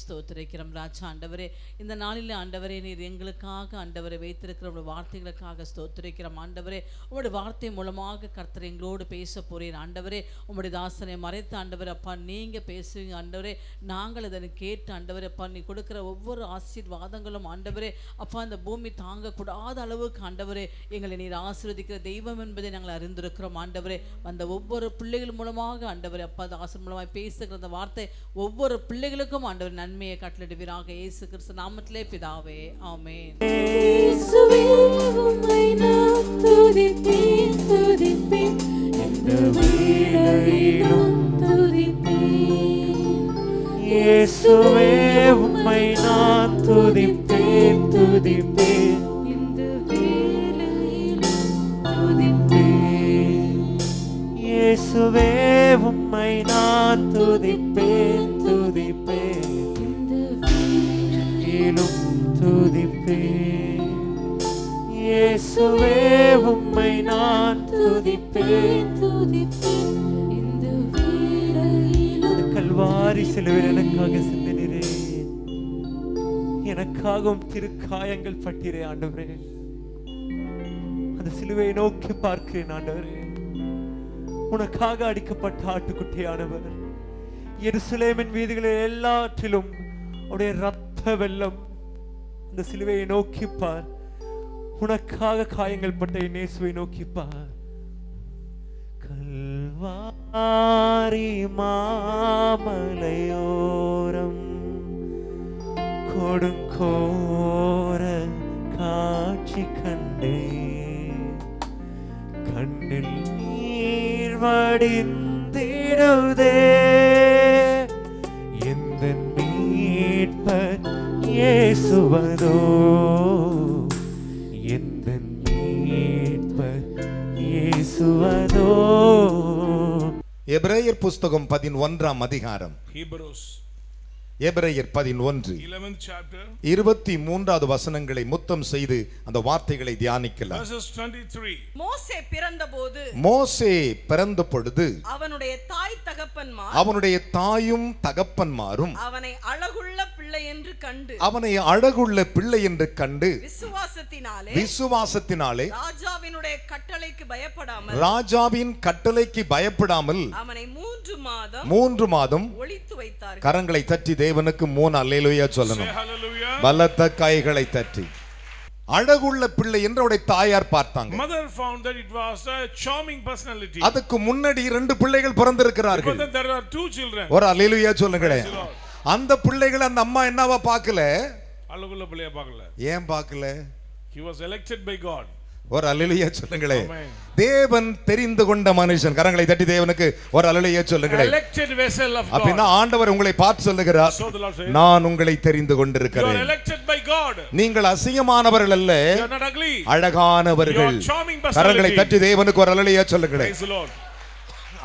ஸ்தோத்திரிக்கிறோம் ராஜா. ஆண்டவரே, இந்த நாளில் ஆண்டவரே நீர் எங்களுக்காக ஆண்டவரை வைத்திருக்கிற உங்களுடைய வார்த்தைகளுக்காக ஸ்தோத்திரிக்கிறோம் ஆண்டவரே. உங்களுடைய வார்த்தை மூலமாக கர்த்தர் எங்களோடு பேச போறீர் ஆண்டவரே. உங்களுடைய தாசனை மறைத்து ஆண்டவரே அப்பா நீங்க பேசுவீங்க ஆண்டவரே. நாங்கள் அதனை கேட்டு ஆண்டவரே அப்பா நீ கொடுக்கிற ஒவ்வொரு ஆசீர்வாதங்களும் ஆண்டவரே அப்பா இந்த பூமி தாங்கக்கூடாத அளவுக்கு ஆண்டவரே எங்களை நீர் ஆசீர்வதிக்கிற தெய்வம் என்பதை நாங்கள் அறிந்திருக்கிறோம் ஆண்டவரே. அந்த ஒவ்வொரு பிள்ளைகள் மூலமாக ஆண்டவரே அப்பா தாசன் மூலமாக பேசுகிற அந்த வார்த்தை ஒவ்வொரு பிள்ளைகளுக்கும் ஆண்டவர் நன்மையை கட்டளிடுவீராக. இயேசு கிறிஸ்து நாமத்திலே பிதாவே, ஆமென். இயேசுவே உம்மை நான் துதிப்பேன் துதிப்பேன் இந்த வேளையிலும் துதிப்பேன். இயேசுவே உம்மை நான் துதிப்பேன் துதிப்பேன் இந்த வேளையிலும் துதிப்பேன். இயேசுவே உம்மை நான் துதிப்பேன் துதிப்பேன் இந்த வேளையிலும் துதிப்பேன். இயேசுவே உம்மை நான் துதிப்பேன். துதிப்பேன் இந்த வேளையிலும் கல்வாரி சிலுவையில் எனக்காக சிந்தினீரே, எனக்காகவும் திருக்காயங்கள் பட்டீரே ஆண்டவரே. அந்த சிலுவையை நோக்கி பார்க்கிறேன் ஆண்டவரே. உனக்காக அடிக்கப்பட்ட ஆட்டுக்குட்டியானவர் எருசலேமின் வீதிகளில் எல்லாற்றிலும் உடைய ரத்த வெள்ளம். அந்த சிலுவையை நோக்கிப்பார், உனக்காக காயங்கள் பட்ட இயேசுவை நோக்கிப்பார். கல்வாரி மாமலையோரம் கொடுங்கோர காட்சி கண்டே, கண்ணில் நீர் வடிந்திடுதே. எந்த மீட்பர் இயேசுவதோ, எந்த மீட்பர் இயேசுவதோ. எபிரேயர் புஸ்தகம் 11ஆம் அதிகாரம். எபிரேயர் 11 23வது வசனங்களை முத்தம் செய்து அந்த வார்த்தைகளை தியானிக்கலாம். மோசே பிறந்த பொழுது அவனுடைய தாய் தகப்பன்மார் அவனுடைய தாயும் தகப்பன்மாரும் அவனை அழகுள்ள பிள்ளை என்று கண்டு விசுவாசத்தினாலே ராஜாவின் கட்டளைக்கு பயப்படாமல் அவனை 3 மாதம் ஒளித்து வைத்தார்கள். கரங்களை தட்டி தேவனுக்கு 3 அல்லேலூயா சொல்லணும். பலத்த கைகளை தட்டி. அழகுள்ள பிள்ளை என்று அவருடைய தாயார் பார்த்தாங்க. Mother found that it was a charming personality. அதுக்கு முன்னாடி 2 பிள்ளைகள் பிறந்திருக்கிறார்கள். There are 2 children. ஒரு அல்லேலூயா சொல்லுங்களே. அந்த பிள்ளைகளை அந்த அம்மா என்னவா பார்க்கல? அழகுள்ள பிள்ளைய பார்க்கல. ஏன் பார்க்கல? He was elected by God. ஒரு அல்லேலூயா சொல்லுங்களே. தேவன் தெரிந்து கொண்ட மனுஷன். கரங்களை தட்டி தேவனுக்கு ஒரு அல்லேலூயா சொல்லுங்களே. Elected vessel of God. அப்படினா ஆண்டவர் உங்களை பார்த்து சொல்லுகிறார், நான் உங்களை தெரிந்து கொண்டிருக்கிறேன். You are elected by God. நீங்கள் அசிங்கமானவர்கள் அல்ல, You are not ugly. அழகானவர்கள். You are charming personality. கரங்களை தட்டி தேவனுக்கு ஒரு அல்லேலூயா சொல்லுங்களே. Praise the Lord.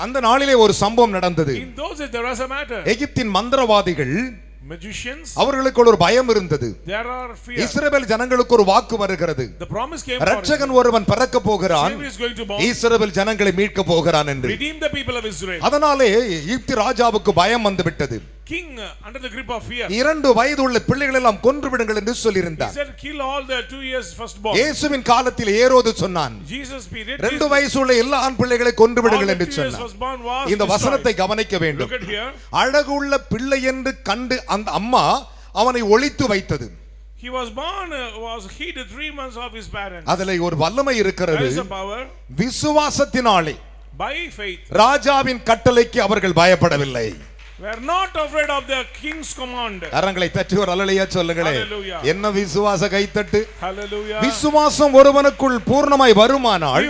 அந்த நாளிலே ஒரு சம்பவம் நடந்தது. In those days there was a matter. எகிப்தின் மந்திரவாதிகள் magicians, அவர்களுக்கு ஒரு பயம் இருந்தது. there are fear. இஸ்ரவேல் ஜனங்களுக்கு ஒரு வாக்கு வருகிறது. The promise came. இரட்சகன் ஒருவன் பிறக்க போகிறான், இஸ்ரவேல் ஜனங்களை மீட்க போகிறான் என்று. Redeem the people of Israel. அதனாலே எகிப்து ராஜாவுக்கு பயம் வந்து விட்டது. King under the grip of fear. 2 வயது உள்ள பிள்ளைகளை எல்லாம் கொன்று விடுங்கள் என்று சொல்லியிருந்தார். He said kill all the 2 years firstborn. இயேசுவின் காலத்தில் ஏரோது சொன்னான், Jesus period 2 வயசு உள்ள எல்லா ஆண் பிள்ளைகளை கொன்று விடுங்கள் என்று சொன்னார். இந்த வசனத்தை கவனிக்க வேண்டும். அழகுள்ள பிள்ளை என்று கண்டு அந்த அம்மா அவனை ஒளித்து வைத்தது. He was born was hid 3 months of his parents. அதிலே ஒரு வல்லமை இருக்கிறது. There is a power. விசுவாசத்தினாலே by faith ராஜாவின் கட்டளைக்கு அவர்கள் பயப்படவில்லை. We are not afraid of the king's command. கரங்களை தட்டி ஒரு அல்லேலூயா சொல்லுங்களே. என்ன விசுவாச கைத்தட்டு. Hallelujah. விசுவாசம் ஒருவனுக்குள் பூர்ணமாய் வருமானால்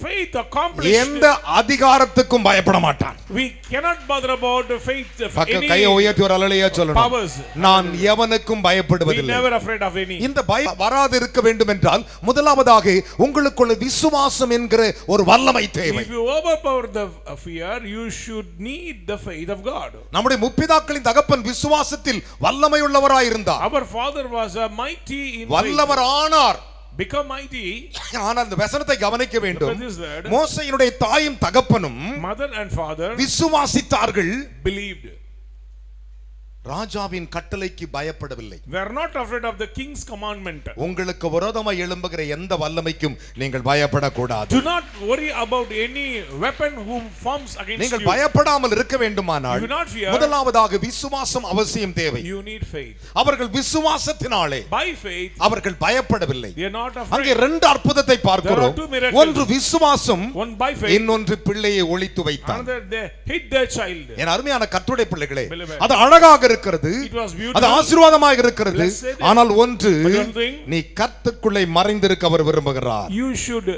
faith accomplished, எந்த அதிகாரத்துக்கும் பயப்பட மாட்டான். We cannot bother about the faith of any கையை உயர்த்தி ஒரு அல்லேலூயா சொல்லணும். powers. நான் எவனுக்கும் பயப்படுவதில்லை. We never afraid of any. இந்த பயம் வராது இருக்க வேண்டும் என்றால் முதலாவதாக உங்களுக்குள்ள விசுவாசம் என்கிற ஒரு வல்லமை தேவை. If you overpower the fear, you should need the faith of God. நம்முடைய முற்பிதாக்களின் தகப்பன் விசுவாசத்தில் வல்லமை உள்ளவராய் இருந்தார். Our father was a mighty in faith. வல்லவர் ஆனார். Become mighty. ஆனால் இந்த வசனத்தை கவனிக்க வேண்டும். மோசேயினுடைய தாயும் தகப்பனும் mother and father விசுவாசித்தார்கள். believed. ராஜாவின் கட்டளைக்கு பயப்படவில்லை. We are not afraid of the king's commandment. உங்களுக்கு விரோதமாய் எழும்புகிற எந்த வல்லமைக்கும் நீங்கள் பயப்படக்கூடாது. Do not worry about any weapon who forms against நீங்கள் you. பயப்படாமல் இருக்க வேண்டுமானால் You do not fear. முதலாவதாக விசுவாசம் அவசியம் தேவை. You need faith. அவர்கள் விசுவாசத்தினாலே By faith அவர்கள் பயப்படவில்லை. they are not அங்கே afraid. ரெண்டு அற்புதத்தை பார்க்கிறோம். There are two miracles. ஒன்று விசுவாசம், One by faith. இன்னொன்று பிள்ளையை ஒளித்து வைத்தான். Another they hid their child. என் அருமையான கர்த்தருடைய பிள்ளைகளே, Beloved. அது அழகாக இருக்கிறது, It was beautiful. அது ஆசீர்வாதமாக இருக்கிறது. Blessed. ஆனால் ஒன்று, But one thing, நீ கர்த்தருக்குள்ளே மறைந்திருக்க அவர் விரும்புகிறார். you should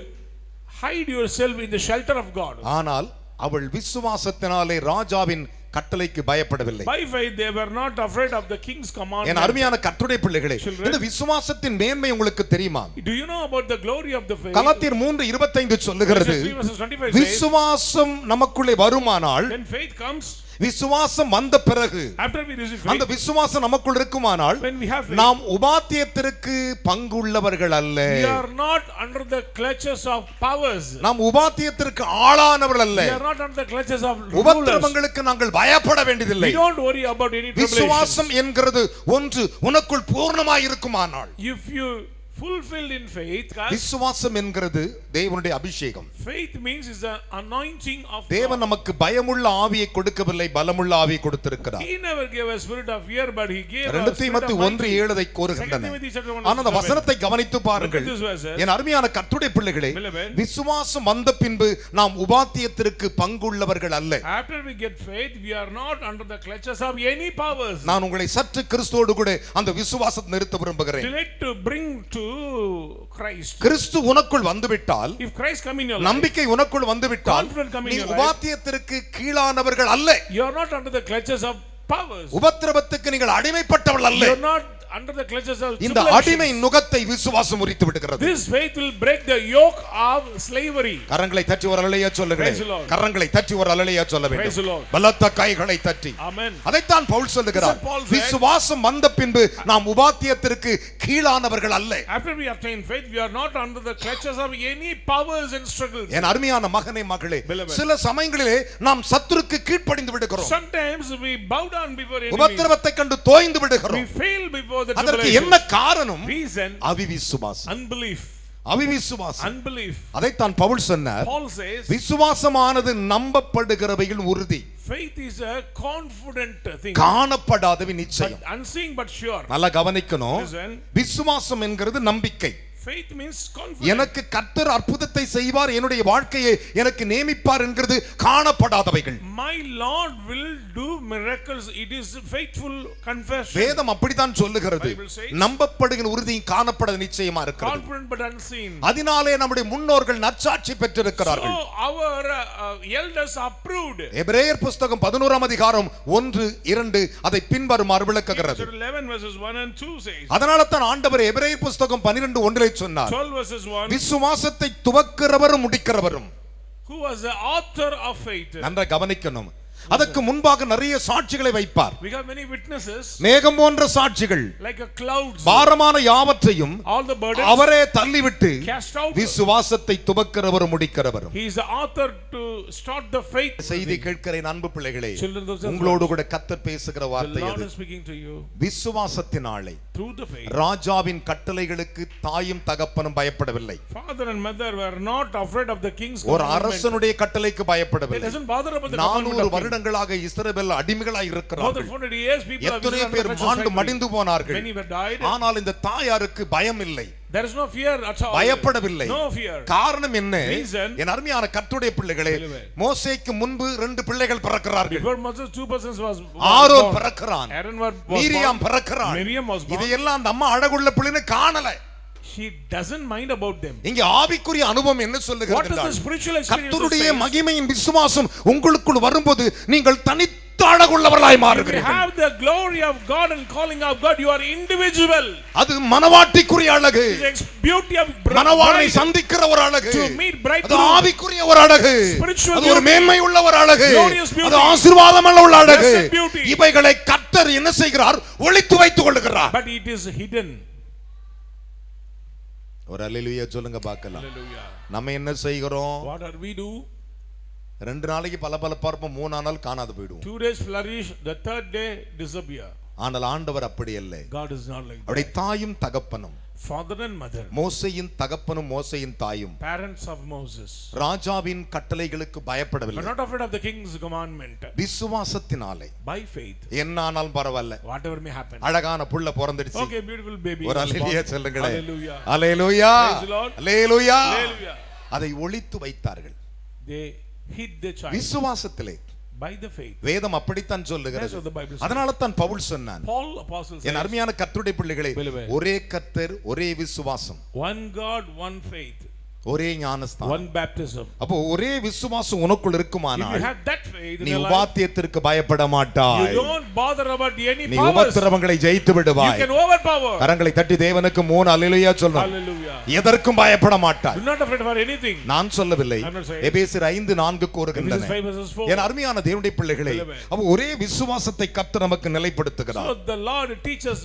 hide yourself in the shelter of God. ஆனால் அவள் விசுவாசத்தினாலே ராஜாவின் கட்டளைக்கு பயப்படவில்லை. By faith they were not afraid of the king's N commandment. அருமையான கர்த்தருடைய பிள்ளைகளே, Children. இந்த விசுவாசத்தின் மேன்மை உங்களுக்கு தெரியுமா? Do you know about the glory of the faith? கலாத்தியர் 3:25 சொல்லுகிறது, Verses 3 verses 25 says, விசுவாசம் நமக்குள்ளே வருமானால், when faith comes, விசுவாசம் வந்த பிறகு, after we receive அந்த faith, விசுவாசம் நமக்குள் இருக்குமானால், when we have faith, நாம் உபாத்தியத்திற்கு பங்குள்ளவர்கள் அல்ல. we are not under the clutches of powers. நாம் உபாத்தியத்திற்கு ஆளானவர்கள் அல்ல. We are not under the clutches of rulers. உபத்திரவங்களுக்கு நாங்கள் பயப்பட வேண்டியதில்லை. We don't worry about any tribulation. விசுவாசம் என்கிறது ஒன்று உனக்குள் பூர்ணமாய் இருக்குமானால், If you fulfilled in faith, guys, விசுவாசம் என்கிறது தேவனுடைய அபிஷேகம். faith means is the anointing of தேவன் God. நமக்கு பயமுள்ள ஆவியை கொடுக்கவில்லை, பலமுள்ள ஆவியை கொடுத்திருக்கிறார். He never gave a spirit of fear, but he gave a 2 spirit தீமோத்தேயு of might. 1:7 அதை கூறுகின்றன. 2 Timothy chapter 1 ஆனால் அந்த verse 7. வசனத்தை கவனித்து பாருங்கள். Look at this verses. என் அருமையான கர்த்தருடைய பிள்ளைகளே, Beloved. விசுவாசம் வந்த பின்பு நாம் உபாத்தியத்திற்கு பங்குள்ளவர்கள் அல்ல. After we get faith, we are not under the clutches of any powers. நான் உங்களை சற்று கிறிஸ்துவோடு கூட அந்த விசுவாசத்தை நிறுத்த விரும்புகிறேன். Select to bring to Christ. கிறிஸ்து உனக்குள் வந்துவிட்டால், If Christ come in your life, நம்பிக்கை உனக்குள் வந்துவிட்டால், Confident come in நீ your life. உபாத்தியத்திற்கு கீழானவர்கள் அல்ல. you are not under the clutches of powers. உபத்திரவத்துக்கு நீங்கள் அடிமைப்பட்டவர்கள் அல்ல. You are not under the clutches of இந்த அடிமை tribulations. நுகத்தை விசுவாசம் முறித்து விடுகிறது. This faith will break the yoke of slavery. கரங்களை தட்டி ஒரு அல்லேலூயா சொல்லுங்களேன். Praise the Lord. கரங்களை தட்டி ஒரு அல்லேலூயா சொல்ல Praise the வேண்டும். Lord. பலத்த கைகளை தட்டி. Amen. அதைத்தான் பவுல் சொல்லுகிறார். Paul said, விசுவாசம் வந்த பின்பு நாம் உபாத்தியத்திற்கு கீழானவர்கள் அல்ல. After we obtain faith, we are not under the clutches of any powers and struggles. என் அருமையான மகனே மகளே, Beloved. சில சமயங்களிலே நாம் சத்துருக்கு கீழ்ப்படிந்து விடுகிறோம். Sometimes we bow down before enemies. உபத்திரவத்தை கண்டு தோய்ந்து We விடுகிறோம். fail before the அதற்கு tribulation. என்ன காரணம்? Reason, அவிவிசுவாசம். unbelief. அவிவிசுவாசம். Unbelief. அதைத்தான் பவுல் சொன்னார். Paul says, விசுவாசமானது நம்பப்படுகிறவைகள் உறுதி, faith is a confident thing. காணப்படாதவை But நிச்சயம். unseen but sure. நல்லா கவனிக்கணும். Listen. விசுவாசம் என்கிறது நம்பிக்கை. Faith means confidence. எனக்கு கர்த்தர் அற்புதத்தை செய்வார், என்னுடைய வாழ்க்கையை எனக்கு நியமிப்பார் என்கிறது காணப்படாதவைகள். My Lord will do miracles. It is faithful confession. வேதம் அப்படித்தான் சொல்லுகிறது. Bible says, நம்பப்படுகிற உறுதி காணப்படாத நிச்சயமா இருக்கிறது. confident but unseen. அதனாலே நம்முடைய முன்னோர்கள் நற்சாட்சி பெற்றிருக்கிறார்கள். So our elders are proved. எபிரேயர் புஸ்தகம் 11ஆம் அதிகாரம் 1-2 அதை பின்வருமாறு விளக்குகிறது. Chapter 11 verses 1 and 2 says. அதனால தான் ஆண்டவர் எபிரேயர் புஸ்தகம் 12:1 சொன்னார், 12 verses 1. விசுவாசத்தை துவக்கிறவரும் முடிக்கிறவரும். Who was the author of faith? நன்றாக கவனிக்கணும். அதற்கு முன்பாக நிறைய சாட்சிகளை வைப்பார். We have many witnesses. மேகம் போன்ற சாட்சிகள், Like a clouds. பாரமான யாவற்றையும் All the burdens. அவரே தள்ளிவிட்டு Cast out. விசுவாசத்தை துவக்கிறவரும் முடிக்கிறவரும். He is the author to start the faith. செய்தி கேட்கிறேன் அன்பு பிள்ளைகளே, Children of the உங்களோடு கூட கர்த்தர் பேசுகிற The வார்த்தை Lord அது. is speaking to you விசுவாசத்தினாலே through the faith. ராஜாவின் கட்டளைகளுக்கு தாயும் தகப்பனும் பயப்படவில்லை. Father and mother were not afraid of the king's ஒரு commandment. அரசனுடைய கட்டளைக்கு It பயப்படவில்லை. doesn't bother about the 400 commandment of king. வருடங்களாக இஸ்ரவேல் அடிமைகளாய் More than இருக்கிறார்கள். 400 years people have எத்தனை visited பேர் the மாண்டு slavery. மடிந்து போனார்கள். Many were died. ஆனால் இந்த தாயாருக்கு பயம் இல்லை, There is no fear at all. பயப்படவில்லை. No fear. காரணம் என்ன? Reason. என் அருமையான கர்த்தருடைய பிள்ளைகளே, Beloved. மோசேக்கு முன்பு 2 பிள்ளைகள் பிறக்கிறார்கள். Before Moses, 2 persons was Aaron born. பிறக்கிறான், Aaron was மீரியாம் born. பிறக்கிறான். Miriam was born. இதையெல்லாம் அந்த அம்மா அழகுள்ள பிள்ளைன்னு காணல. She doesn't mind about them. இங்க ஆவிக்குரிய அனுபவம் என்ன சொல்லுகிறது What is the என்றால், spiritual experience? கர்த்தருடைய மகிமையின் விசுவாசம் உங்களுக்குள் வரும்போது நீங்கள் தனித்த அழகுள்ளவர்களாய் If you மாறுகிறீர்கள். have the glory of God and calling of God, you are individual. அது மனவாட்டிக்குரிய அழகு, It's beauty of மனவாளனை bride. சந்திக்கிற ஒரு அழகு, To meet அது bridegroom. ஆவிக்குரிய ஒரு அழகு, Spiritual அது ஒரு beauty. மேன்மை உள்ள ஒரு அழகு, Glorious beauty. அது ஆசீர்வாதமுள்ள ஒரு அழகு. Blessed beauty. இவைகளை கர்த்தர் என்ன செய்கிறார்? ஒளித்து வைத்துக் கொள்ளுகிறார். But it is hidden. ஒரு அல்லேலூயா சொல்லுங்க பார்க்கலாம். Hallelujah. நம்ம என்ன செய்கிறோம்? What are we do? 2 நாளைக்கு பலபலப்பா இருப்போம், 3 நாள் காணாது போயிடுவோம். 2 days flourish, the third day disappear. ஆனால் ஆண்டவர் அப்படி இல்லை. God is not like that. அவருடைய தாயும் தகப்பனும், Father and mother, மோசேயின் தகப்பனும் மோசேயின் தாயும் parents of Moses, ராஜாவின் கட்டளைகளுக்கு are பயப்படவில்லை. not afraid of the king's commandment. விசுவாசத்தினாலே By faith, என்ன ஆனாலும் பரவாயில்ல, whatever may happen. அழகான புள்ள பிறந்துடுச்சு, Okay, beautiful baby. ஒரு was அல்லேலூயா born. சொல்லுங்களேன். Hallelujah. Hallelujah, Praise the Lord. Hallelujah. Hallelujah. அதை ஒளித்து வைத்தார்கள் They hid the child விசுவாசத்திலே. by the faith. வேதம் அப்படித்தான் That's சொல்லுகிறது. what the Bible says. அதனால தான் பவுல் சொன்னான், Paul apostle என் says, அருமையான கர்த்தருடைய பிள்ளைகளே, Beloved. ஒரே கர்த்தர், ஒரே விசுவாசம், one God, one faith, ஒரே ஞானஸ்தானம். one baptism. அப்போ ஒரே விசுவாசம் உனக்குள் If இருக்குமானால் you have that faith in நீ your life, உபாத்தியத்திற்கு பயப்பட you மாட்டாய், don't bother about any நீ powers. உபத்திரவங்களை ஜெயித்து You விடுவாய். can overpower. கரங்களை தட்டி தேவனுக்கு 3 அல்லேலூயா சொல்லணும். Hallelujah. எதற்கும் பயப்பட மாட்டாய். You're not afraid for anything. நான் சொல்லவில்லை, I'm not saying. எபேசியர் 5:4 Ephesians கூறுகின்றன. 5 verses 4. என் அருமையான தேவனுடைய பிள்ளைகளே, Beloved. அப்ப ஒரே விசுவாசத்தை கர்த்தர் நமக்கு நிலைப்படுத்துகிறார். So the Lord teaches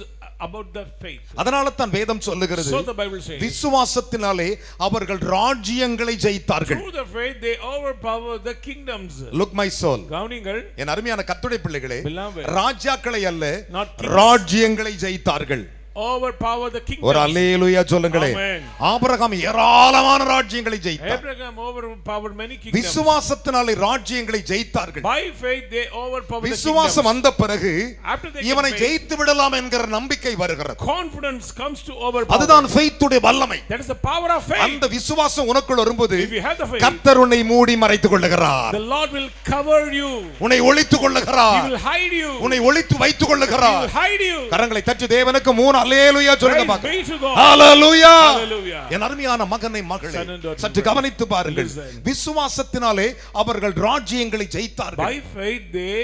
about the faith. அதனால தான் வேதம் சொல்லுகிறது, So the Bible says, விசுவாசத்தினாலே அவர்கள் ராஜ்யங்களை ஜெயித்தார்கள். through the faith they overpower the kingdoms. Look my soul. கவனிங்கள், என் அருமையான கர்த்தருடைய பிள்ளைகளே, Beloved. ராஜாக்களை அல்ல, Not kings. ராஜ்யங்களை ஜெயித்தார்கள். overpower the ஒரு kingdoms. அல்லேலூயா சொல்லுங்களேன். Amen. ஆபிரகாம் ஏராளமான ராஜ்யங்களை ஜெயித்தார். Abraham overpowered many kingdoms. விசுவாசத்தினாலே ராஜ்யங்களை ஜெயித்தார்கள். By faith they overpowered the விசுவாசம் kingdoms. வந்த பிறகு After they இவனை get faith, ஜெயித்து விடலாம் என்கிற நம்பிக்கை வருகிறது. confidence comes to overpower. அதுதான் ஃபெய்த்துடைய வல்லமை. That is the power of faith. அந்த விசுவாசம் உனக்குள் வரும்போது If you have the faith, கர்த்தர் உன்னை மூடி மறைத்துக் கொள்ளுகிறார். the Lord will cover you. உன்னை ஒளித்துக் He கொள்ளுகிறார். will hide you. உன்னை ஒளித்து வைத்துக் He கொள்ளுகிறார். will hide you. கரங்களை தட்டி தேவனுக்கு 3 அல்லேலூயா சொல்லுங்க Praise பாக்க. be to God. Hallelujah. Hallelujah. என் அருமையான மகனை மகளே, Son and daughter, சற்று கவனித்து பாருங்கள். listen. விசுவாசத்தினாலே அவர்கள் ராஜ்யங்களை ஜெயித்தார்கள். By faith they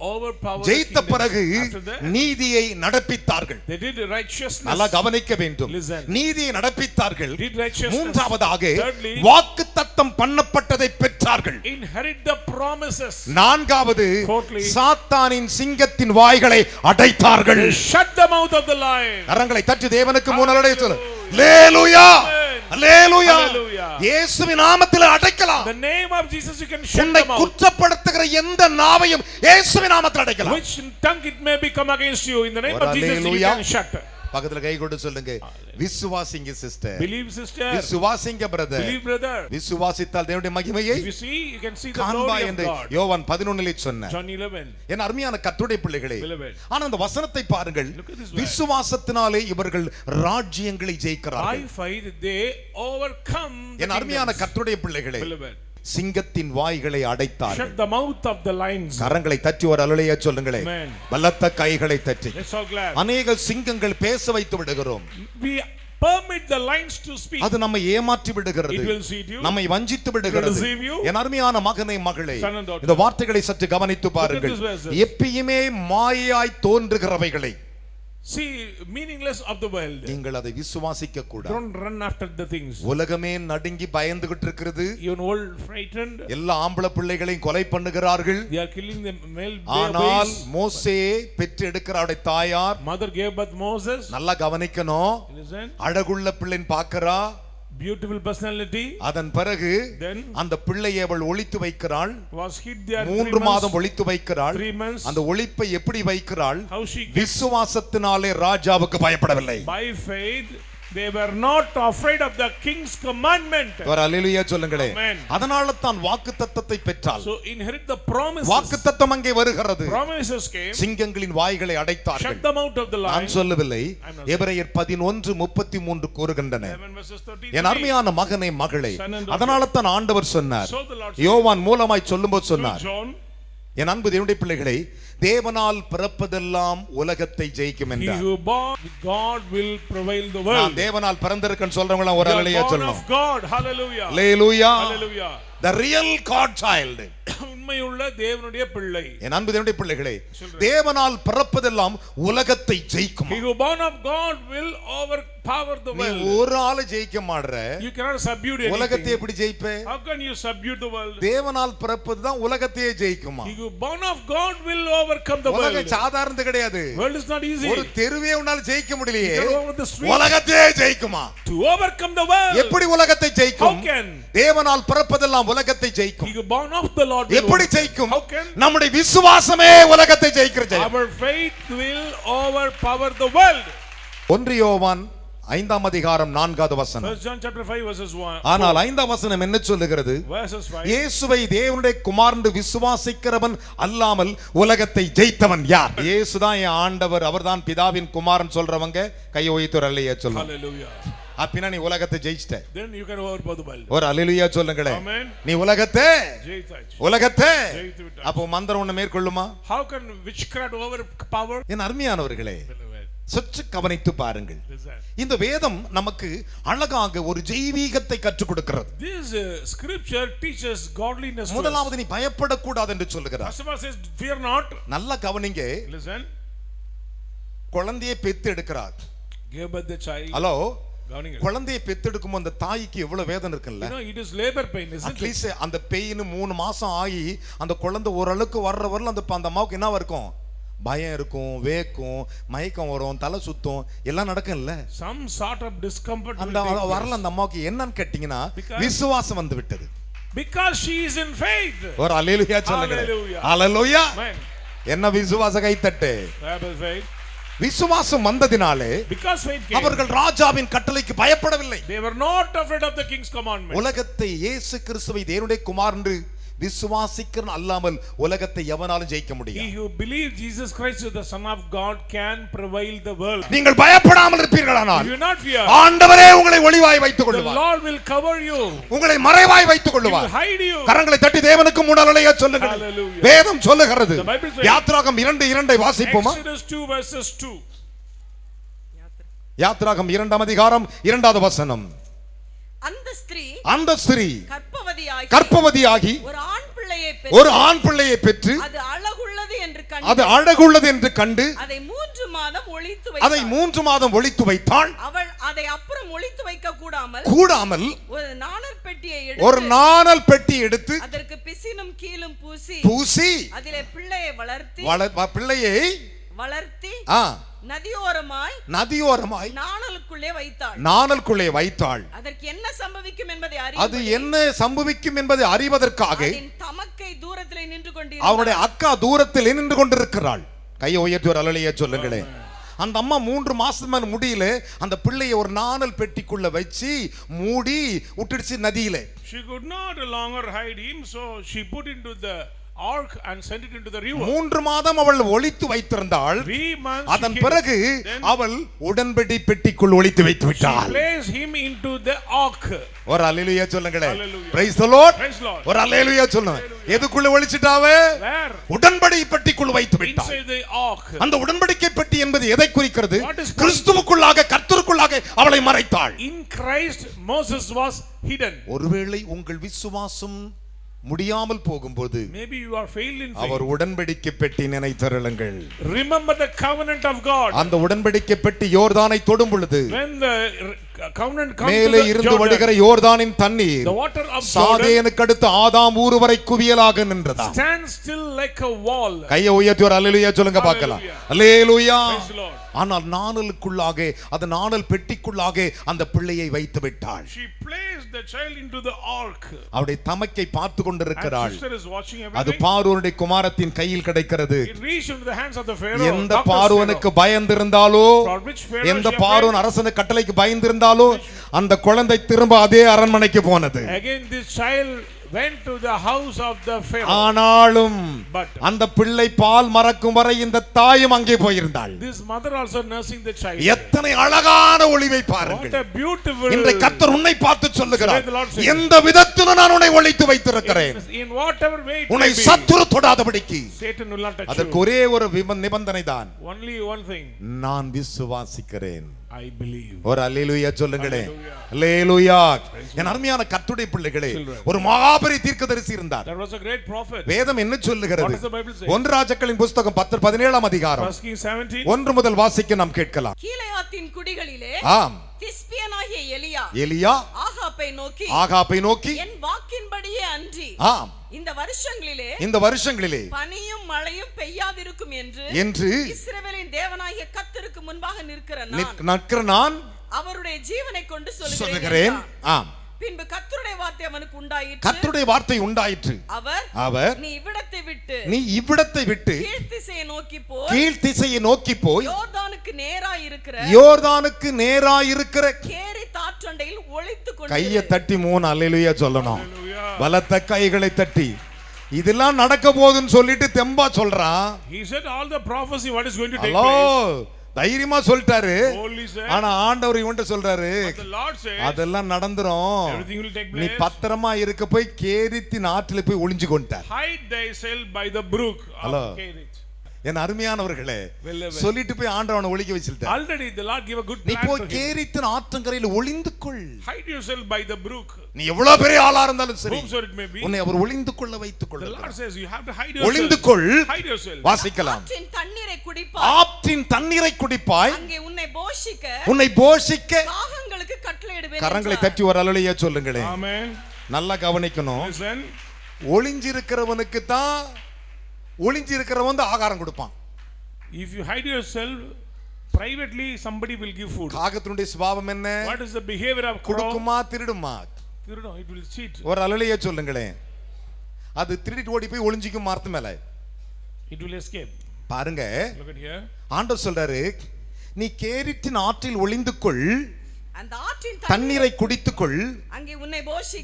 overpowered the ஜெயித்த kingdoms. பிறகு After that, நீதியை நடப்பித்தார்கள். they did righteousness. நல்லா கவனிக்க வேண்டும். Listen. நீதியை நடப்பித்தார்கள். Did righteousness. மூன்றாவதாக Thirdly, வாக்குத்தத்தம் பண்ணப்பட்டதை பெற்றார்கள். inherit the promises. நான்காவது, Fourthly, சாத்தானின் சிங்கத்தின் வாய்களை அடைத்தார்கள். shut the mouth of the lion. கரங்களை தட்டி தேவனுக்கு முன்னடைய சொல்லு. அல்லேலூயா, அல்லேலூயா. Hallelujah. இயேசுவின் நாமத்தில் அடைக்கலாம். The name of Jesus you can shut உன்னை the mouth. குற்றப்படுத்துகிற எந்த நாவையும் இயேசுவின் நாமத்தில் அடைக்கலாம். Which tongue it may become against you, in the name ஒரு of Jesus you Hallelujah. can shut. பக்கத்துல கை கொண்டு சொல்லுங்க, விசுவாசிங்க சிஸ்டர், Believe sister, விசுவாசிங்க பிரதர். believe brother. விசுவாசித்தால் தேவனுடைய மகிமையை If you see, you can see the காண்பாய் glory of என்று God. யோவான் 11 சொன்ன. John 11. என் அருமையான கர்த்தருடைய பிள்ளைகளே, Beloved. ஆனா அந்த வசனத்தை பாருங்கள். Look at this word. விசுவாசத்தினாலே இவர்கள் ராஜ்யங்களை By ஜெயிக்கிறார்கள். faith they overcome the என் அருமையான kingdoms. கர்த்தருடைய பிள்ளைகளே, Beloved. சிங்கத்தின் வாய்களை அடைத்தார்கள். Shut the mouth of the lions. கரங்களை தட்டி ஒரு அல்லேலூயா சொல்லுங்களேன். Amen. பலத்த கைகளை தட்டி. Let's all glad. அநேக சிங்கங்கள் பேச வைத்து விடுகிறோம். We permit the lions to speak. அது நம்மை ஏமாற்றி விடுகிறது, It will deceive you. நம்மை வஞ்சித்து It will விடுகிறது. deceive you. என் அருமையான மகனே மகளே, Son and daughter. இந்த வார்த்தைகளை சற்று கவனித்து பாருங்கள். these verses. எப்பயுமே மாயையாய் தோன்றுகிறவைகளை See, meaningless of the world. நீங்கள் அதை விசுவாசிக்க கூடாது. Don't run after the things. உலகமே நடுங்கி பயந்துகிட்டு இருக்கிறது. Even all frightened. எல்லா ஆம்பளை பிள்ளைகளையும் கொலை பண்ணுகிறார்கள். They are killing the male ஆனால் babies. மோசே பெற்று எடுக்கிற அவருடைய தாயார் Mother gave birth Moses. நல்லா கவனிக்கணும். Listen. அழகுள்ள பிள்ளைன்னு பார்க்கிறா. Beautiful personality. அதன் பிறகு Then அந்த பிள்ளையை அவள் ஒளித்து வைக்கிறாள். was hid there 3 மாதம் ஒளித்து வைக்கிறாள். 3 months. அந்த ஒளிப்பை எப்படி வைக்கிறாள்? How she விசுவாசத்தினாலே ராஜாவுக்கு பயப்படவில்லை. by faith they were not afraid of the king's commandment. ஒரு அல்லேலூயா சொல்லுங்களே. Amen. அதனால தான் வாக்குத்தத்தத்தை பெற்றாள். So inherit the promises. வாக்குத்தத்தம் அங்கே வருகிறது. Promises came. சிங்கங்களின் வாய்களை அடைத்தார்கள். Shut the mouth of the lion. நான் சொல்லவில்லை, I'm not எபிரேயர் 11:33 கூறுகின்றன. 11 verses 33. என் அருமையான மகனே மகளே, Son and daughter. அதனால தான் ஆண்டவர் சொன்னார், So the Lord யோவான் மூலமாய் சொல்லும்போது through சொன்னார், John, என் அன்பு தேவனுடைய பிள்ளைகளை, தேவனால் பிறப்பதெல்லாம் உலகத்தை ஜெயிக்கும் he என்றார். who born with God will prevail the நான் world. தேவனால் பிறந்திருக்கேன்னு சொல்றவங்க ஒரு You are அல்லேலூயா born சொல்லணும். of God. Hallelujah. Hallelujah. Hallelujah. The real God child. உண்மையுள்ள தேவனுடைய பிள்ளை. என் அன்பு தேவனுடைய பிள்ளைகளே, தேவனால் பிறப்பதெல்லாம் உலகத்தை ஜெயிக்கும். He who born of God will overcome power the நீ world. ஒரு ஆளு ஜெயிக்க மாட்ற, You cannot subdue உலகத்தை anything. எப்படி ஜெயிப்பே? How can you subdue the world? தேவனால் பிறப்பதுதான் உலகத்தையே ஜெயிக்குமா? You born of God will overcome the உலகம் world. சாதாரணது கிடையாது. World is not easy. ஒரு தெருவே உன்னால ஜெயிக்க முடியலையே, You can over the street. உலகத்தையே ஜெயிக்குமா? To overcome the world. எப்படி உலகத்தை ஜெயிக்கும்? How can? தேவனால் பிறப்பதெல்லாம் உலகத்தை ஜெயிக்கும். You born of the Lord will எப்படி overcome. ஜெயிக்கும்? How can? நம்முடைய விசுவாசமே உலகத்தை ஜெயிக்கிற ஜெயம். Our faith will overpower the world. 1 யோவான் 5ஆம் அதிகாரம் 4வது வசனம். 1 John chapter 5 verses 1. ஆனால் 5ஆம் வசனம் என்ன சொல்லுகிறது? Verses 5. இயேசுவை தேவனுடைய குமாரன் என்று விசுவாசிக்கிறவன் அல்லாமல் உலகத்தை ஜெயித்தவன் யார்? இயேசுதான் என் ஆண்டவர், அவர்தான் பிதாவின் குமாரன் சொல்றவங்க கையை உயர்த்தி அல்லேலூயா சொல்லுங்க. Hallelujah. அப்படினா நீ உலகத்தை ஜெயிச்சிட்ட. Then you can overpower the world. ஒரு அல்லேலூயா சொல்லுங்களே. Amen. நீ உலகத்தை ஜெயித்தாச்சு. உலகத்தை ஜெயித்து விட்டாய். அப்போ மந்திரம் ஒண்ணு மேற்கொள்ளுமா? How can witchcraft overpower? என் அருமையானவர்களே, Beloved, சற்று கவனித்து பாருங்கள். listen. இந்த வேதம் நமக்கு அழகாக ஒரு ஜெய்வீகத்தை கற்றுக் கொடுக்கிறது. This scripture teaches godliness. to us. முதலாவது நீ பயப்படக்கூடாது என்று சொல்லுகிறார். First of all says, fear not. நல்ல கவனிங்க. Listen. குழந்தையை பெத்து எடுக்கிறார். Give birth the child. Hello, Gowning it. குழந்தையை பெத்தெடுக்கும் அந்த தாய்க்கு எவ்வளவு வேதனை இருக்குல்ல? You know, it is labor pain, isn't it? At least அந்த பெயின் 3 மாசம் ஆகி அந்த குழந்தை ஓரளவுக்கு வர்ற வரல அந்த அம்மாவுக்கு என்ன இருக்கும்? பயம் இருக்கும், வேக்கும், மயக்கம் வரும், தலை சுத்தும், எல்லாம் நடக்கும்ல. Some sort of discomfort will அந்த take place. வரல அந்த அம்மாவுக்கு என்னன்னு கேட்டீங்கன்னா Because- விசுவாசம் வந்து விட்டது. Because she is in faith. ஒரு அல்லேலூயா சொல்லுங்க. Hallelujah. அல்லேலூயா. Amen. என்ன விசுவாச கைத்தட்டு. That is faith. விசுவாசம் வந்ததினாலே Because faith came. அவர்கள் ராஜாவின் கட்டளைக்கு பயப்படவில்லை. They were not afraid of the king's commandment. உலகத்தை இயேசு கிறிஸ்துவை தேவனுடைய குமாரன் என்று விசுவாசிக்கிற அல்லாமல் உலகத்தை எவனாலும் ஜெயிக்க He முடியும். who believes Jesus Christ is the Son of God can prevail the world. நீங்கள் பயப்படாமல் இருப்பீர்களானால் You will not fear. ஆண்டவரே உங்களை ஒளிவாய் வைத்துக் The கொள்வார். Lord will cover you. உங்களை மறைவாய் வைத்துக் He will கொள்வார். hide you. கரங்களை தட்டி தேவனுக்கு முன்னாலேயே சொல்லுங்கள். Hallelujah. வேதம் சொல்லுகிறது. The Bible says- யாத்ராகம் 2:2 வாசிப்போமா? Exodus 2 verses 2. யாத்ராகம் 2ஆம் அதிகாரம் 2வது வசனம். அந்த ஸ்திரீ கற்பவதியாகி கர்ப்பவதியாகி ஒரு ஒரு ஆண் பிள்ளையை பெற்று அது அழகுள்ளது என்று கண்டு அதை 3 மாதம் அதை 3 மாதம் ஒளித்து வைத்தாள். அவள் அதை அப்புறம் ஒளித்து வைக்க கூடாமல் ஒரு நாணல் பெட்டியை ஒரு நாணல் பெட்டி எடுத்து அதற்கு பிசினும் கீழும் பூசி அதிலே பிள்ளையை பிள்ளையை வளர்த்தி நதியோரமாய் நாணலுக்குள்ளே வைத்தாள். அதற்கு என்ன சம்பவிக்கும் என்பதை அது என்ன சம்பவிக்கும் என்பதை அறிவதற்காக தமக்கை தூரத்திலே நின்று அவனுடைய அக்கா தூரத்தில் நின்று கொண்டிருக்கிறாள். கையை உயர்த்தி ஒரு அல்லேலூயா சொல்லுங்களேன். அந்த அம்மா 3 மாசம் முடியல அந்த பிள்ளையை ஒரு நாணல் பெட்டிக்குள்ள வச்சு மூடி விட்டுடுச்சு நதியில. She could not longer hide him, so she put into the ark and sent it into the river. 3 மாதம் அவள் ஒளித்து வைத்திருந்தாள். 3 months. அதன் பிறகு அவள் உடன்படி பெட்டிக்குள் ஒளித்து வைத்து விட்டாள். She placed him into the ark. ஒரு அல்லேலூயா சொல்லுங்களே. Hallelujah. Praise the Lord. Praise the Lord. ஒரு அல்லேலூயா சொல்லுங்க. எதுக்குள்ள ஒளிச்சிட்டாவே? Where? உடன்படி பெட்டிக்குள் வைத்து விட்டாள். Inside the ark. அந்த உடன்படிக்கை பெட்டி என்பது எதை குறிக்கிறது? What is- கிறிஸ்துவுக்குள்ளாக கர்த்தருக்குள்ளாக அவளை மறைத்தாள். In Christ Moses was hidden. ஒருவேளை உங்கள் விசுவாசம் முடியாமல் போகும்போது Maybe you are failed in faith. அவர் உடன்படிக்கை பெட்டி நினைத்தருளுங்கள். Remember the covenant of God. அந்த உடன்படிக்கை பெட்டி யோர்தானை தொடும் பொழுது When the covenant comes மேலே to the இருந்து Jordan, வடிகிற யோர்தானின் தண்ணீர் the water of Jordan சாதேனுக்கு அடுத்து ஆதாம் ஊர் வரை குவியலாக நின்றதா. stands still like a wall. கையை உயர்த்தி ஒரு அல்லேலூயா சொல்லுங்க பார்க்கலாம். Hallelujah. Hallelujah. Praise the Lord. ஆனால் நாணலுக்குள்ளாக அந்த நாணல் பெட்டிக்குள்ளாக அந்த பிள்ளையை வைத்து விட்டாள். She placed the child into the ark. அவருடைய தமக்கை பார்த்து And கொண்டிருக்கிறாள். sister is watching அது everything. பார்வோனுடைய குமாரத்தின் கையில் கிடைக்கிறது. It reached into the hands of the Pharaoh. எந்த Doctor பார்வோனுக்கு Pharaoh. பயந்திருந்தாலோ For which Pharaoh எந்த she பார்வோன் afraid? அரசன கட்டளைக்கு பயந்திருந்தாலோ அந்த குழந்தை திரும்ப அதே அரண்மனைக்கு போனது. Again this child went to the house of the Pharaoh. ஆனாலும் But அந்த பிள்ளை பால் மறக்கும் வரை இந்த தாயும் அங்கே போயிருந்தாள். this mother also nursing the child. எத்தனை அழகான ஒளிவை What பாருங்கள். a beautiful. இன்றைய கர்த்தர் உன்னை பார்த்து சொல்லுகிறார், Today the Lord says, எந்த விதத்திலும் நான் உன்னை ஒளித்து வைத்திருக்கிறேன், In whatever way it உன்னை may be, சத்துரு தொடாதபடிக்கு. Satan will not touch அதற்கு you. ஒரே ஒரு நிபந்தனை தான், Only one thing. நான் விசுவாசிக்கிறேன். I believe. ஒரு அல்லேலூயா சொல்லுங்களேன். அல்லேலூயா. என் அருமையான கர்த்தருடைய பிள்ளைகளே, ஒரு மகாபெரிய தீர்க்கதரிசி இருந்தார். There was a great prophet. வேதம் என்ன சொல்லுகிறது? What does the Bible say? 1 ராஜாக்களின் புத்தகம் 17ஆம் அதிகாரம் 1 Kings 17. 1 முதல் வாசிக்க நாம் கேட்கலாம். கீலேயாத்தின் குடிகளிலே ஆம். திஸ்பியனாகிய எலியா எலியா ஆகாப்பை நோக்கி என் வாக்கின்படியே அன்றி ஆம் இந்த வருஷங்களிலே பனியும் மழையும் பெய்யாதிருக்கும் என்று இஸ்ரவேலின் தேவனாகிய கர்த்தருக்கு முன்பாக நிற்கிற நான் அவருடைய ஜீவனை கொண்டு சொல்லுகிறேன். ஆம். பின்பு கர்த்தருடைய கர்த்தருடைய வார்த்தை உண்டாயிற்று. அவர் நீ இவ்விடத்தை விட்டு கீழ் திசையை நோக்கி போய் யோர்தானுக்கு நேராயிருக்கிற கேரித் ஆற்றண்டையில் ஒளித்துக்கொண்டு கையை தட்டி 3 அல்லேலூயா சொல்லணும். பலத்த கைகளை தட்டி இதெல்லாம் நடக்க போகுதுன்னு சொல்லிட்டு தெம்பா சொல்றான். He said all the prophecy what is going to take place. place. தைரியமா சொல்லிட்டாரு. said, ஆனா ஆண்டவர் இவன்ட்ட சொல்றாரு the Lord says, அதெல்லாம் நடந்துரும். everything will take place. நீ பத்திரமா இருக்க போய் கேரித்தின் ஆற்றில போய் ஒளிஞ்சு கொண்டார். Hide thyself by the brook of Kerith. என் அருமையானவர்களே சொல்லிட்டு போய் ஆண்டவனை ஒளிக்க வச்சிட்டார். Already the Lord gave a good plan. நீ போய் கேரித்தின் ஆற்றங்கரையில் ஒளிந்து கொள். Hide yourself by the brook. நீ எவ்வளவு பெரிய ஆளா இருந்தாலும் சரி whomsoever it may be, உன்னை அவர் ஒளிந்து கொள்ள வைத்துக் கொள்ள. The Lord says you have to hide yourself. ஒளிந்து கொள். Hide yourself. வாசிக்கலாம். ஆற்றின் தண்ணீரை குடிப்பாய். அங்கே உன்னை போஷிக்க காகங்களுக்கு கட்டளையிடுவேன். கரங்களை தட்டி ஒரு அல்லேலூயா சொல்லுங்களே. ஆமென். நல்லா கவனிக்கணும். ஒளிஞ்சிருக்கிறவனுக்கு தான் ஒளிஞ்சிருக்கிறவன் ஆகாரம் கொடுப்பான். If you hide yourself privately, somebody will give food. காகத்தினுடைய சுபாவம் என்ன? What is the behavior of crow? கொடுக்குமா திருடுமா? திருடும். It will cheat. ஒரு அல்லேலூயா சொல்லுங்களே. அது திருடிட்டு ஓடி போய் ஒளிஞ்சிக்கும் மரத்து மேல. It will escape. பாருங்க. Look at here. ஆண்டவர் சொல்றாரு நீ கேரித்தின் ஆற்றில் ஒளிந்து கொள். அந்த ஆற்றின் தண்ணீரை குடித்துக்கொள். அங்கே உன்னை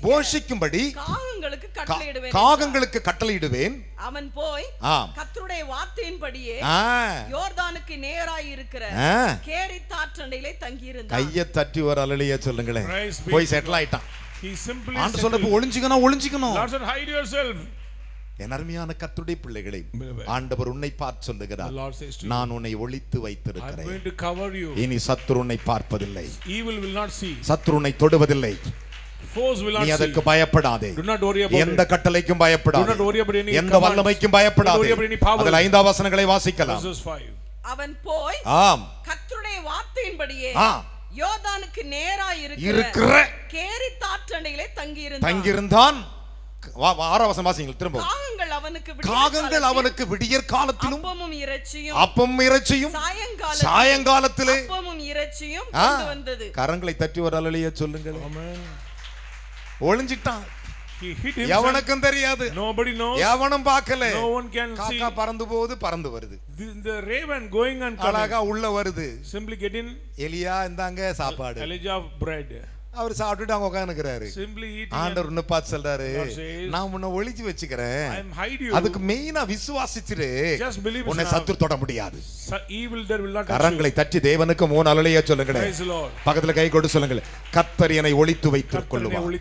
போஷிக்கும்படி காகங்களுக்கு கட்டளையிடுவேன். அவன் போய் கர்த்தருடைய வார்த்தையின்படியே யோர்தானுக்கு நேராய் இருக்கிற கேரித் ஆற்றண்டையிலே தங்கி இருந்தான். கையை தட்டி ஒரு அல்லேலூயா சொல்லுங்களே. போய் செட்டில் ஆயிட்டான். He simply ஆண்டவர் சொல்றப்ப ஒளிஞ்சிக்கணும். Lord said hide yourself. என் அருமையான கர்த்தருடைய பிள்ளைகளே ஆண்டவர் உன்னை பார்த்து சொல்லுகிறார் நான் உன்னை ஒளித்து வைத்திருக்கிறேன். இனி சத்துரு உன்னை பார்ப்பதில்லை. Evil will not see. சத்துரு உன்னை தொடுவதில்லை. Foes will not see. நீ அதற்கு பயப்படாதே. Do not worry about எந்த கட்டளைக்கும் பயப்படாதே. Do not worry about any எந்த வல்லமைக்கும் பயப்படாதே. அதில் 5 வசனங்களை வாசிக்கலாம். Verses 5. அவன் போய் ஆம் கர்த்தருடைய வார்த்தையின்படியே யோர்தானுக்கு நேராய் இருக்கிற கேரித் ஆற்றண்டையிலே தங்கியிருந்தான். 6 வசனம் வாசிங்க திரும்ப. காகங்கள் அவனுக்கு விடியற் காலத்திலும் அப்பமும் இறைச்சியும் சாயங்காலத்திலே அப்பமும் இறைச்சியும் கொண்டு வந்தது. கரங்களை தட்டி ஒரு அல்லேலூயா சொல்லுங்க. ஆமென். ஒளிஞ்சிட்டான். He hid himself. எவனுக்கும் தெரியாது. Nobody knows. எவனும் பார்க்கல. No one can see. காக்கா பறந்து போகுது பறந்து வருது. The raven going and coming. அழகா உள்ள வருது. Simply get in. எலியா இந்தாங்க சாப்பாடு. Elijah bread. அவர் சாப்பிட்டுட்டு அவங்க உட்கார்ந்துக்கிறாரு. ஆண்டவர் உன்னை பார்த்து சொல்றாரு நான் உன்னை ஒளிச்சு வச்சுக்கிறேன். அதுக்கு மெயினா விசுவாசிச்சிரு. உன்னை சத்துரு தொட முடியாது. கரங்களை தட்டி தேவனுக்கு 3 அல்லேலூயா சொல்லுங்க. பக்கத்துல கை கொண்டு சொல்லுங்க கர்த்தர் என்னை ஒளித்து வைத்துக் கொள்வார்.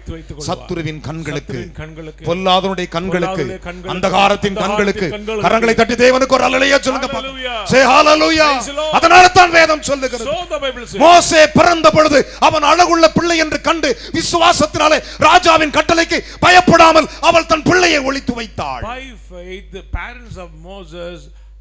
சத்துருவின் கண்களுக்கு பொல்லாதவனுடைய கண்களுக்கு அந்தகாரத்தின் கண்களுக்கு கரங்களை தட்டி தேவனுக்கு ஒரு அல்லேலூயா சொல்லுங்க. சே ஹalleluya. அதனால தான் வேதம் சொல்லுகிறது மோசே பிறந்த பொழுது அவன் அழகுள்ள பிள்ளை என்று கண்டு விசுவாசத்தினாலே ராஜாவின் கட்டளைக்கு பயப்படாமல் அவள் தன் பிள்ளையை ஒளித்து வைத்தாள். By faith the parents of Moses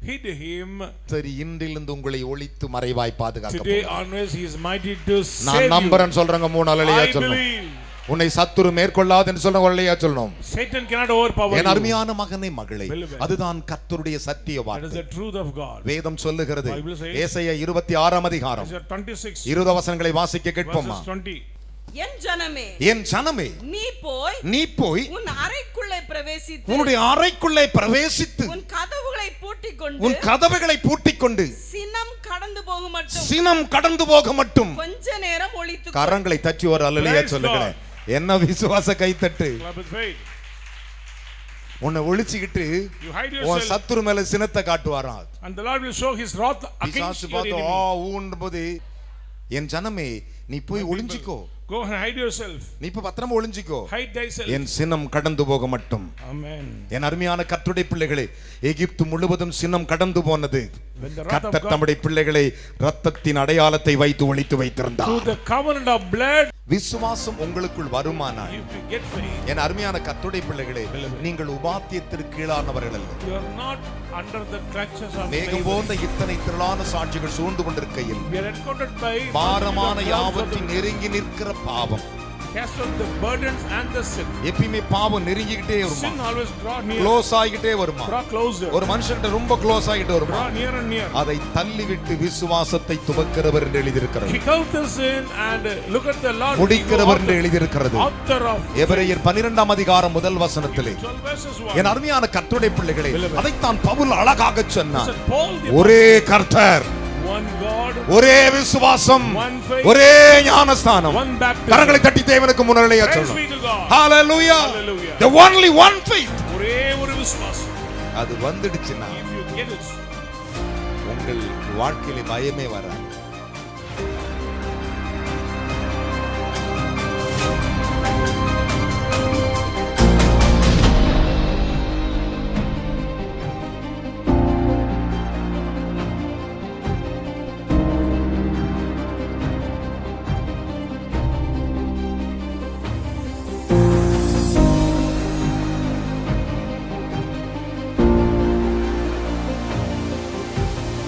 hid him. சரி இன்றிலிருந்து உங்களை ஒளித்து மறைவாய் பாதுகாக்க Today onwards he is mighty to save you. நான் நம்புறேன் சொல்றங்க 3 அல்லேலூயா சொல்லணும். உன்னை சத்துரு மேற்கொள்ளாது என்று சொல்றங்க அல்லேலூயா சொல்லணும். Satan cannot overpower you. என் அருமையான மகனே மகளே அதுதான் கர்த்தருடைய சத்திய வார்த்தை. That is the truth of God. வேதம் சொல்லுகிறது ஏசாயா 26ஆம் அதிகாரம் 20 வசனங்களை வாசிக்க கேட்போமா. என் ஜனமே நீ போய் உன் அறைக்குள்ளே பிரவேசித்து உன்னுடைய அறைக்குள்ளே பிரவேசித்து உன் கதவுகளை பூட்டிக்கொண்டு சினம் கடந்து போக மட்டும் கொஞ்ச நேரம் ஒளித்து கரங்களை தட்டி ஒரு அல்லேலூயா சொல்லுங்க. என்ன விசுவாச கைத்தட்டு. உன்னை ஒளிச்சிக்கிட்டு உன் சத்துரு மேல சினத்தை காட்டுவாராம். And the Lord will show his wrath against your enemy. என் ஜனமே நீ போய் ஒளிஞ்சிக்கோ. Go and hide yourself. நீ இப்ப பத்திரமா ஒளிஞ்சிக்கோ. Hide thyself. என் சினம் கடந்து போக மட்டும். Amen. என் அருமையான கர்த்தருடைய பிள்ளைகளே எகிப்து முழுவதும் சினம் கடந்து போனது. கர்த்தர் தம்முடைய பிள்ளைகளை இரத்தத்தின் அடையாளத்தை வைத்து ஒளித்து வைத்திருந்தார். Through the covenant of blood விசுவாசம் உங்களுக்குள் வருமானால், if you get faith, என் அருமையான கர்த்தருடைய பிள்ளைகளே, நீங்கள் உபாத்தியத்திற்கு கீழானவர்கள் அல்ல. you are not under the clutches of மேகம் slavery. போன்ற இத்தனை திரளான சாட்சிகள் சூழ்ந்து கொண்டிருக்கையில் We are encountered by பாரமான multitude of யாவற்றின் நெருங்கி நிற்கிற பாவம். cast off the burdens and the sin. எப்பயுமே பாவம் நெருங்கிக்கிட்டே வருமா, Sin always draw near, close ஆகிட்டே வருமா, draw closer, ஒரு மனுஷன்கிட்ட ரொம்ப க்ளோஸ் ஆகிட்டு வருமா, draw near and near. அதை தள்ளிவிட்டு விசுவாசத்தை துவக்கிறவர் என்று எழுதியிருக்கிறது. Kick out the sin and look at the Lord. முடிக்கிறவர் என்று எழுதியிருக்கிறது. Author of எபிரேயர் 12ஆம் அதிகாரம் முதல் வசனத்திலே. 12 verses 1. என் அருமையான கர்த்தருடைய பிள்ளைகளே, அதைத்தான் பவுல் அழகாக சொன்னார். Listen, Paul the ஒரே கர்த்தர், one God, ஒரே விசுவாசம், one faith, ஒரே ஞானஸ்தானம். one baptism. கரங்களை தட்டி தேவனுக்கு முன்னிலையா Praise சொல்லணும். be to God. Hallelujah. Hallelujah. The only one faith. ஒரே ஒரு விசுவாசம். அது வந்துடுச்சுன்னா If you get it, உங்கள் வாழ்க்கையில பயமே வராது.